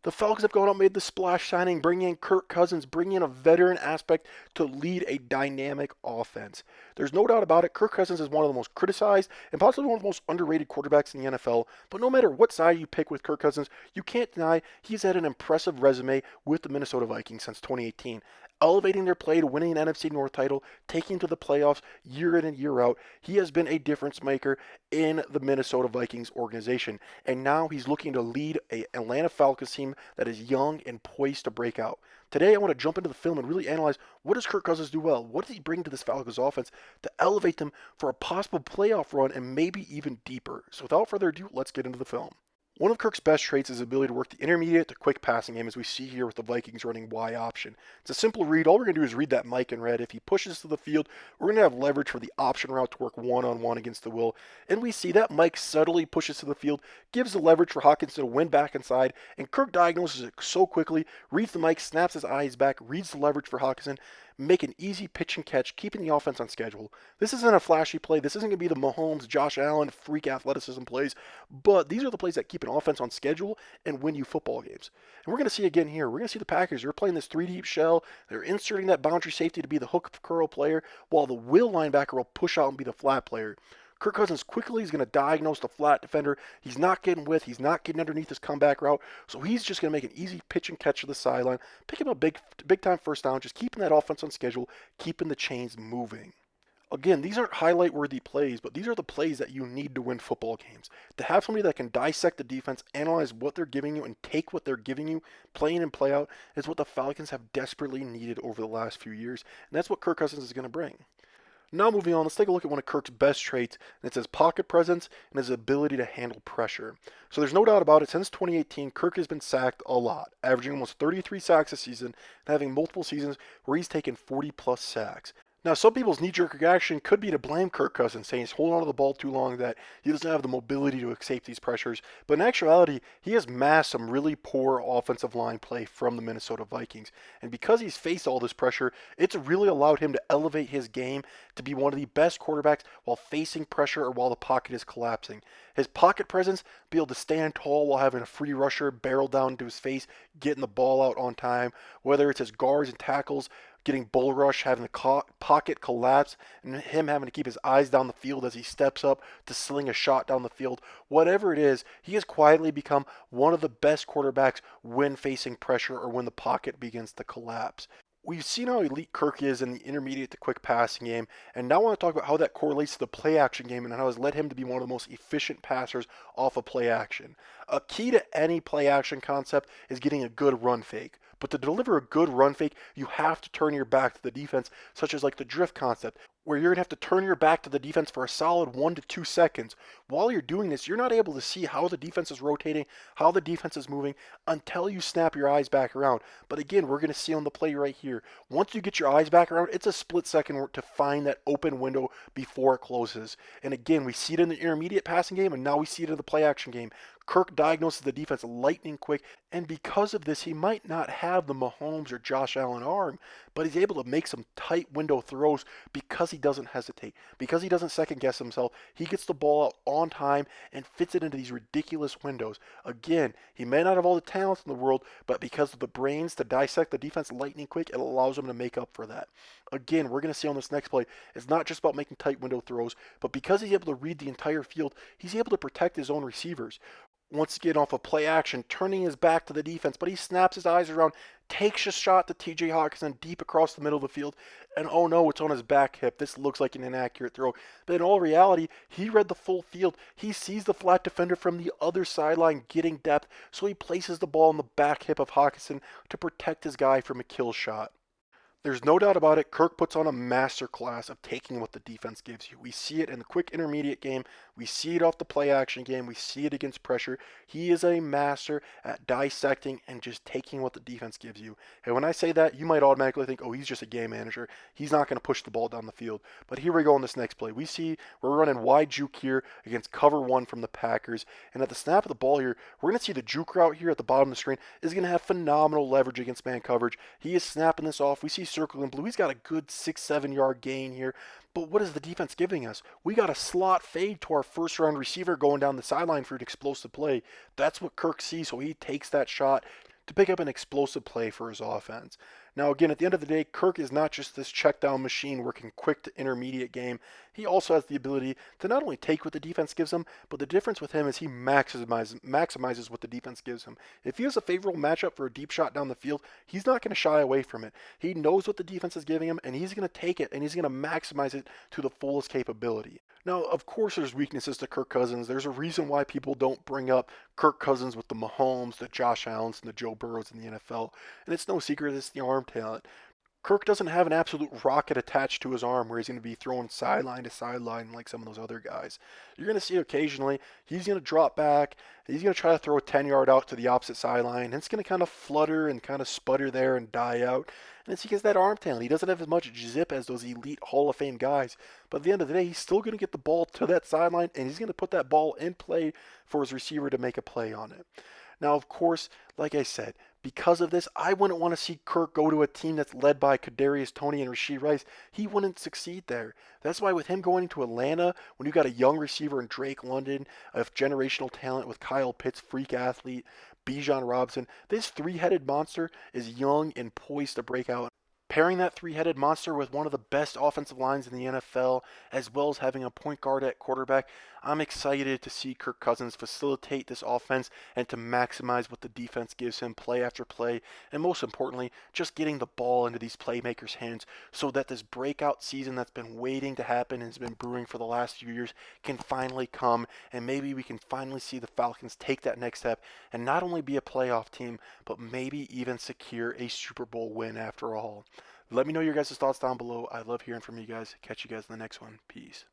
The Falcons have gone out and made the splash signing, bringing in Kirk Cousins, bringing in a veteran aspect to lead a dynamic offense. There's no doubt about it. Kirk Cousins is one of the most criticized and possibly one of the most underrated quarterbacks in the NFL. But no matter what side you pick with Kirk Cousins, you can't deny he's had an impressive resume with the Minnesota Vikings since 2018. Elevating their play to winning an NFC North title, taking to the playoffs year in and year out. He has been a difference maker in the Minnesota Vikings organization. And now he's looking to lead a Atlanta Falcons team that is young and poised to break out. Today, I want to jump into the film and really analyze what does Kirk Cousins do well? What does he bring to this Falcons offense to elevate them for a possible playoff run and maybe even deeper? So without further ado, let's get into the film. One of Kirk's best traits is his ability to work the intermediate to quick passing game, as we see here with the Vikings running Y option. It's a simple read. All we're going to do is read that Mike in red. If he pushes to the field, we're going to have leverage for the option route to work one-on-one against the will. And we see that Mike subtly pushes to the field, gives the leverage for Hawkinson to win back inside, and Kirk diagnoses it so quickly, reads the Mike, snaps his eyes back, reads the leverage for Hawkinson, make an easy pitch and catch, keeping the offense on schedule. This isn't a flashy play. This isn't going to be the Mahomes, Josh Allen freak athleticism plays, but these are the plays that keep an offense on schedule and win you football games. And we're going to see again here. We're going to see the Packers. They're playing this three-deep shell. They're inserting that boundary safety to be the hook curl player, while the will linebacker will push out and be the flat player. Kirk Cousins quickly is going to diagnose the flat defender. He's not getting width. He's not getting underneath his comeback route. So he's just going to make an easy pitch and catch to the sideline, pick him a big time first down, just keeping that offense on schedule, keeping the chains moving. Again, these aren't highlight-worthy plays, but these are the plays that you need to win football games. To have somebody that can dissect the defense, analyze what they're giving you, and take what they're giving you, play in and play out, is what the Falcons have desperately needed over the last few years, and that's what Kirk Cousins is going to bring. Now moving on, let's take a look at one of Kirk's best traits, and it's his pocket presence and his ability to handle pressure. So there's no doubt about it, since 2018, Kirk has been sacked a lot, averaging almost 33 sacks a season, and having multiple seasons where he's taken 40-plus sacks. Now, some people's knee-jerk reaction could be to blame Kirk Cousins, saying he's holding on to the ball too long, that he doesn't have the mobility to escape these pressures. But in actuality, he has masked some really poor offensive line play from the Minnesota Vikings. And because he's faced all this pressure, it's really allowed him to elevate his game to be one of the best quarterbacks while facing pressure or while the pocket is collapsing. His pocket presence, be able to stand tall while having a free rusher barrel down into his face, getting the ball out on time, whether it's his guards and tackles, getting bull rush, having the pocket collapse, and him having to keep his eyes down the field as he steps up to sling a shot down the field. Whatever it is, he has quietly become one of the best quarterbacks when facing pressure or when the pocket begins to collapse. We've seen how elite Kirk is in the intermediate to quick passing game, and now I want to talk about how that correlates to the play action game and how it's led him to be one of the most efficient passers off of play action. A key to any play action concept is getting a good run fake. But to deliver a good run fake, you have to turn your back to the defense, such as like the drift concept, where you're going to have to turn your back to the defense for a solid 1 to 2 seconds. While you're doing this, you're not able to see how the defense is rotating, how the defense is moving, until you snap your eyes back around. But again, we're going to see on the play right here, once you get your eyes back around, it's a split second to find that open window before it closes. And again, we see it in the intermediate passing game, and now we see it in the play action game. Kirk diagnoses the defense lightning quick, and because of this, he might not have the Mahomes or Josh Allen arm, but he's able to make some tight window throws because he doesn't hesitate, because he doesn't second guess himself. He gets the ball out on time and fits it into these ridiculous windows. Again, he may not have all the talent in the world, but because of the brains to dissect the defense lightning quick, it allows him to make up for that. Again, we're going to see on this next play, it's not just about making tight window throws, but because he's able to read the entire field, he's able to protect his own receivers. Once again, off of play action, turning his back to the defense, but he snaps his eyes around, takes a shot to TJ Hawkinson deep across the middle of the field, and oh no, it's on his back hip. This looks like an inaccurate throw. But in all reality, he read the full field. He sees the flat defender from the other sideline getting depth, so he places the ball on the back hip of Hawkinson to protect his guy from a kill shot. There's no doubt about it, Kirk puts on a masterclass of taking what the defense gives you. We see it in the quick intermediate game. We see it off the play action game. We see it against pressure. He is a master at dissecting and just taking what the defense gives you. And when I say that, you might automatically think, oh, he's just a game manager. He's not going to push the ball down the field. But here we go on this next play. We see we're running wide juke here against cover one from the Packers. And at the snap of the ball here, we're going to see the juke route here at the bottom of the screen is going to have phenomenal leverage against man coverage. He is snapping this off. We see circle in blue. He's got a good 6-7 yard gain here. But what is the defense giving us? We got a slot fade to our first round receiver going down the sideline for an explosive play. That's what Kirk sees, so he takes that shot. to pick up an explosive play for his offense. Now, again, at the end of the day, Kirk is not just this check down machine working quick to intermediate game. He also has the ability to not only take what the defense gives him, but the difference with him is he maximizes what the defense gives him. If he has a favorable matchup for a deep shot down the field, he's not going to shy away from it. He knows what the defense is giving him, and he's going to take it, and he's going to maximize it to the fullest capability. Now, of course, there's weaknesses to Kirk Cousins. There's a reason why people don't bring up Kirk Cousins with the Mahomes, the Josh Allens, and the Joe Burrows in the NFL. And it's no secret it's the arm talent. Kirk doesn't have an absolute rocket attached to his arm where he's going to be throwing sideline to sideline like some of those other guys. You're going to see occasionally he's going to drop back, he's going to try to throw a 10-yard out to the opposite sideline, and it's going to kind of flutter and kind of sputter there and die out. And it's because that arm talent. He doesn't have as much zip as those elite Hall of Fame guys. But at the end of the day, he's still going to get the ball to that sideline, and he's going to put that ball in play for his receiver to make a play on it. Now, of course, like I said, because of this, I wouldn't want to see Kirk go to a team that's led by Kadarius Toney and Rashee Rice. He wouldn't succeed there. That's why with him going into Atlanta, when you got a young receiver in Drake London, a generational talent with Kyle Pitts, freak athlete, Bijan Robinson, this three-headed monster is young and poised to break out. Pairing that three-headed monster with one of the best offensive lines in the NFL, as well as having a point guard at quarterback, I'm excited to see Kirk Cousins facilitate this offense and to maximize what the defense gives him play after play, and most importantly, just getting the ball into these playmakers' hands so that this breakout season that's been waiting to happen and has been brewing for the last few years can finally come, and maybe we can finally see the Falcons take that next step and not only be a playoff team, but maybe even secure a Super Bowl win after all. Let me know your guys' thoughts down below. I love hearing from you guys. Catch you guys in the next one. Peace.